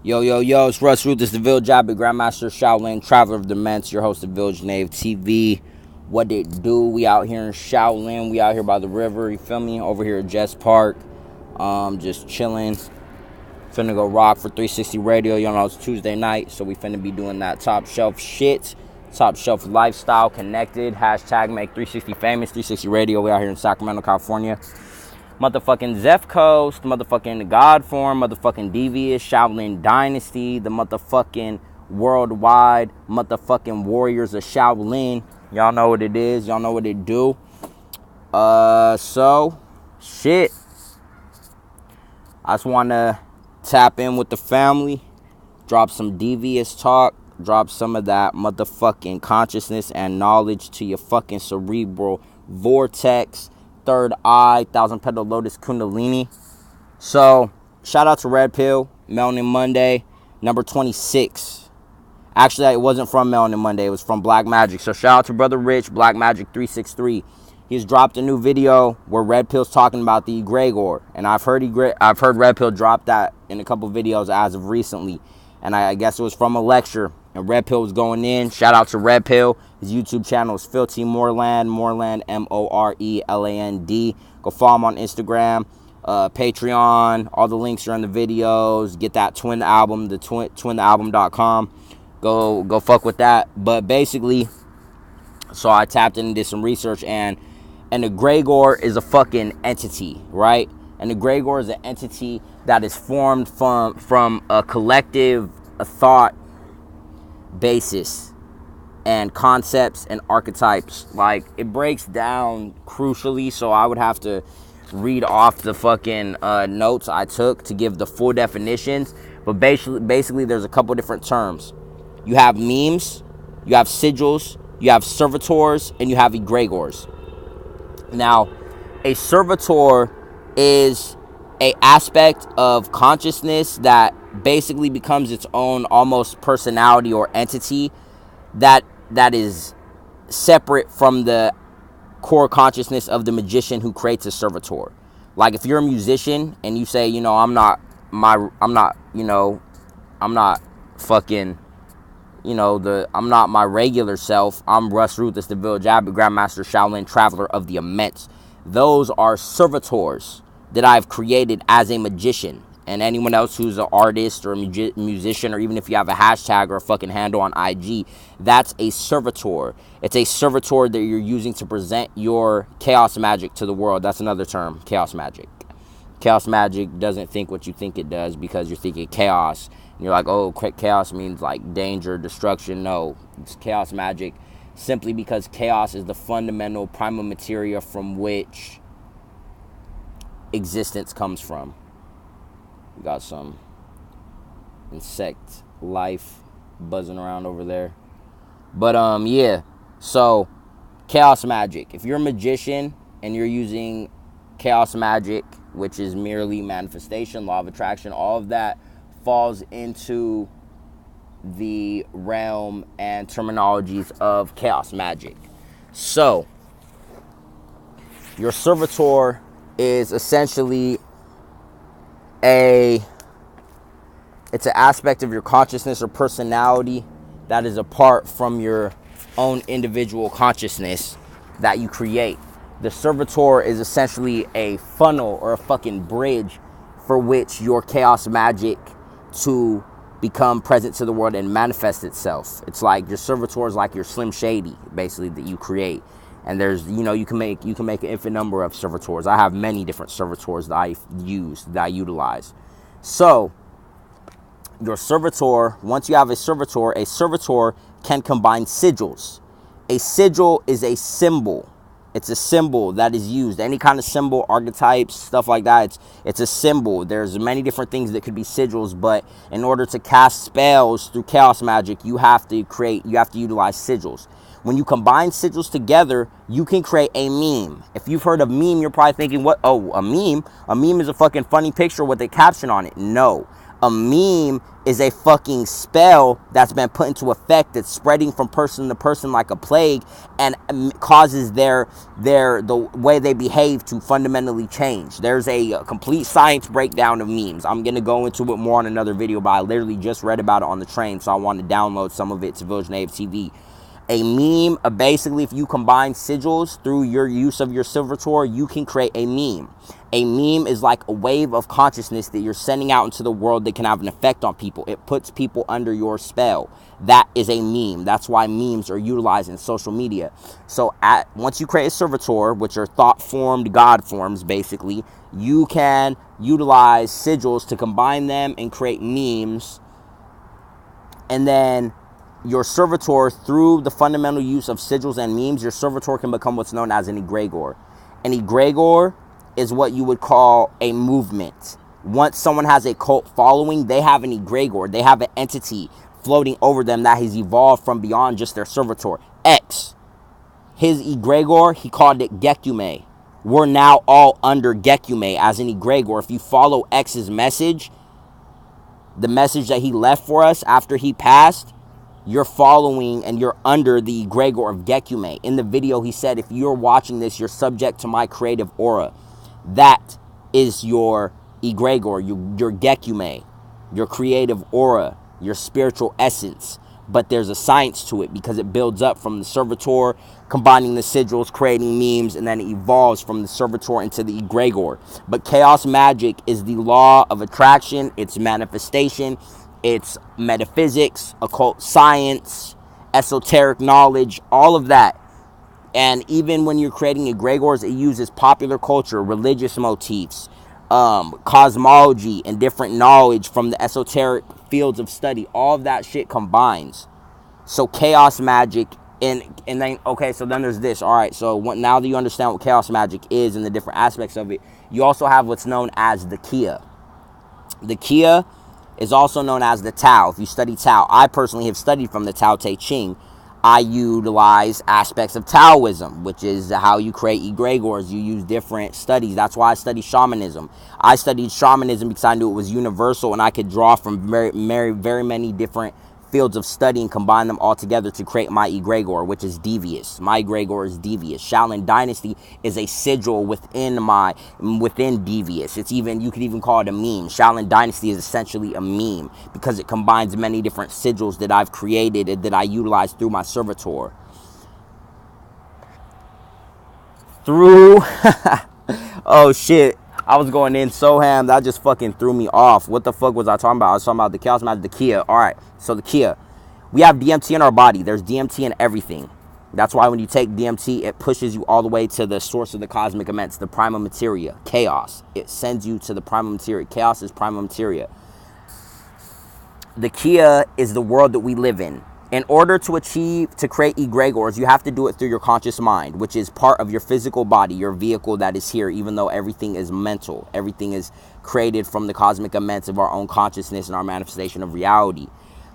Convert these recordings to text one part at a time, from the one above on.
Yo, yo, yo, it's Russ Ruth. This is the Village Abbot, Grandmaster Shaolin, Traveler of the Ments, your host of Village Nave TV. What it do? We out here in Shaolin. We out here by the river, you feel me? Over here at Jess Park. Just chilling. Finna go rock for 360 Radio. Y'all know it's Tuesday night, so we finna be doing that top shelf shit. Top shelf lifestyle connected. Hashtag make 360 famous. 360 Radio. We out here in Sacramento, California. Motherfucking Zeph Coast, motherfucking God Form, motherfucking Devious, Shaolin Dynasty, the motherfucking worldwide motherfucking Warriors of Shaolin. Y'all know what it is. Y'all know what it do. Shit. I just want to tap in with the family, drop some devious talk, drop some of that motherfucking consciousness and knowledge to your fucking cerebral vortex. Third eye, 1,000-petal lotus kundalini. So, shout out to Red Pill, Melanin Monday, number 26. Actually, it wasn't from Melanin Monday, it was from Black Magik. So, shout out to Brother Rich, Black Magik 363. He's dropped a new video where Red Pill's talking about the egregor. And I've heard Red Pill drop that in a couple videos as of recently. And I guess it was from a lecture. And Red Pill was going in. Shout out to Red Pill. His YouTube channel is Filthy Moreland. Moreland, Moreland. Go follow him on Instagram, Patreon. All the links are in the videos. Get that Twin album, the twinalbum.com. Go fuck with that. But basically, so I tapped into some research, and an egregor is a fucking entity, right? An egregor is an entity that is formed from a collective thought basis and concepts and archetypes. Like, it breaks down crucially, so I would have to read off the fucking notes I took to give the full definitions. But basically there's a couple different terms. You have memes, you have sigils, you have servitors, and you have egregors. Now, a servitor is a aspect of consciousness that basically becomes its own almost personality or entity that is separate from the core consciousness of the magician who creates a servitor. Like, if you're a musician and you say, I'm not fucking, I'm not my regular self. I'm Russ Ruth, the Village Abbot, Grandmaster Shaolin, Traveler of the Immense. Those are servitors that I've created as a magician. And anyone else who's an artist or a musician, or even if you have a hashtag or a fucking handle on IG, that's a servitor. It's a servitor that you're using to present your chaos magic to the world. That's another term, chaos magic. Chaos magic doesn't think what you think it does because you're thinking chaos. And you're like, oh, chaos means like danger, destruction. No, it's chaos magic simply because chaos is the fundamental primal materia from which existence comes from. We got some insect life buzzing around over there. But yeah, so chaos magic. If you're a magician and you're using chaos magic, which is merely manifestation, law of attraction, all of that falls into the realm and terminologies of chaos magic. So your servitor is essentially it's an aspect of your consciousness or personality that is apart from your own individual consciousness that you create. The servitor is essentially a funnel or a fucking bridge for which your chaos magic to become present to the world and manifest itself. It's like your servitor is like your Slim Shady, basically, that you create. And there's, you can make an infinite number of servitors. I have many different servitors that I utilize. So, your servitor, once you have a servitor can combine sigils. A sigil is a symbol. It's a symbol that is used. Any kind of symbol, archetypes, stuff like that, it's a symbol. There's many different things that could be sigils, but in order to cast spells through chaos magic, you have to utilize sigils. When you combine sigils together, you can create a meme. If you've heard of meme, you're probably thinking, what? Oh, a meme? A meme is a fucking funny picture with a caption on it. No. A meme is a fucking spell that's been put into effect that's spreading from person to person like a plague, and causes the way they behave to fundamentally change. There's a complete science breakdown of memes. I'm gonna go into it more on another video, but I literally just read about it on the train, so I want to download some of it to Village Native TV. A meme, basically, if you combine sigils through your use of your servitor, you can create a meme. A meme is like a wave of consciousness that you're sending out into the world that can have an effect on people. It puts people under your spell. That is a meme. That's why memes are utilized in social media. So once you create a servitor, which are thought-formed God forms, basically, you can utilize sigils to combine them and create memes. And then your servitor, through the fundamental use of sigils and memes, your servitor can become what's known as an egregor. An egregor is what you would call a movement. Once someone has a cult following, they have an egregor. They have an entity floating over them that has evolved from beyond just their servitor. X, his egregor, he called it Gekume. We're now all under Gekume as an egregor. If you follow X's message, the message that he left for us after he passed, you're following and you're under the egregor of Gekume. In the video, he said, if you're watching this, you're subject to my creative aura. That is your egregor, your Gekume, your creative aura, your spiritual essence. But there's a science to it because it builds up from the servitor, combining the sigils, creating memes, and then it evolves from the servitor into the egregor. But chaos magic is the law of attraction, its manifestation, it's metaphysics, occult science, esoteric knowledge, all of that. And even when you're creating egregors, it uses popular culture, religious motifs, cosmology, and different knowledge from the esoteric fields of study. All of that shit combines. So chaos magic, and then, okay, so then there's this. All right, so now that you understand what chaos magic is and the different aspects of it, you also have what's known as the Kia. The Kia is also known as the Tao. If you study Tao, I personally have studied from the Tao Te Ching. I utilize aspects of Taoism, which is how you create egregors. You use different studies. That's why I study shamanism. I studied shamanism because I knew it was universal and I could draw from very many different fields of study and combine them all together to create my egregor, which is devious. My egregor is devious. Shaolin Dynasty is a sigil within devious. It's even, you could even call it a meme. Shaolin Dynasty is essentially a meme because it combines many different sigils that I've created and that I utilize through my servitor. Oh shit, I was going in so ham that just fucking threw me off. What the fuck was I talking about? I was talking about the chaos magic, the Kia. All right, so the Kia. We have DMT in our body. There's DMT in everything. That's why when you take DMT, it pushes you all the way to the source of the cosmic immense, the prima materia, chaos. It sends you to the prima materia. Chaos is prima materia. The Kia is the world that we live in. In order to create egregors, you have to do it through your conscious mind, which is part of your physical body, your vehicle that is here, even though everything is mental. Everything is created from the cosmic immense of our own consciousness and our manifestation of reality.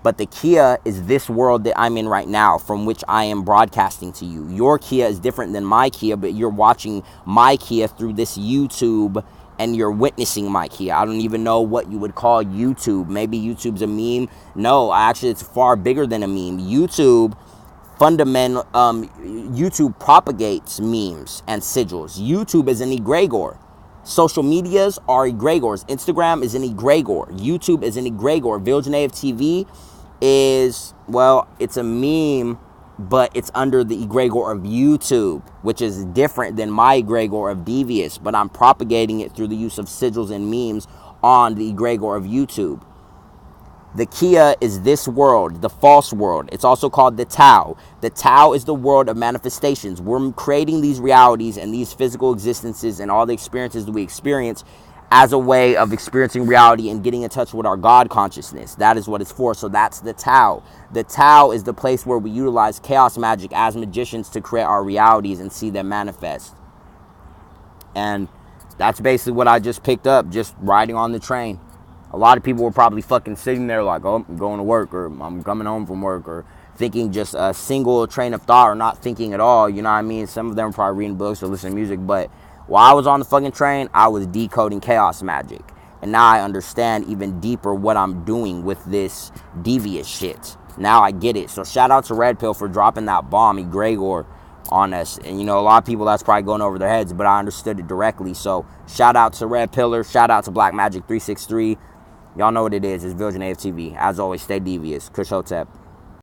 But the Kia is this world that I'm in right now, from which I am broadcasting to you. Your Kia is different than my Kia, but you're watching my Kia through this YouTube, and you're witnessing my Kia. I don't even know what you would call YouTube. Maybe YouTube's a meme. No, actually, it's far bigger than a meme. YouTube propagates memes and sigils. YouTube is an egregor. Social medias are egregors. Instagram is an egregor. YouTube is an egregor. Village Native TV is, well, it's a meme, but it's under the egregor of YouTube, which is different than my egregor of devious, but I'm propagating it through the use of sigils and memes on the egregor of YouTube. The Kia is this world, the false world. It's also called the Tao. The Tao is the world of manifestations. We're creating these realities and these physical existences and all the experiences that we experience as a way of experiencing reality and getting in touch with our God consciousness. That is what it's for. So that's the Tao. The Tao is the place where we utilize chaos magic as magicians to create our realities and see them manifest. And that's basically what I just picked up, just riding on the train. A lot of people were probably fucking sitting there like, oh, I'm going to work, or I'm coming home from work, or thinking just a single train of thought, or not thinking at all. You know what I mean? Some of them were probably reading books or listening to music, but while I was on the fucking train, I was decoding chaos magic. And now I understand even deeper what I'm doing with this devious shit. Now I get it. So shout out to Red Pill for dropping that bomb, Egregor, on us. And, you know, a lot of people, that's probably going over their heads, but I understood it directly. So shout out to Red Pillar. Shout out to Black Magic 363. Y'all know what it is. It's Village AFTV. As always, stay devious. Kush Hotep.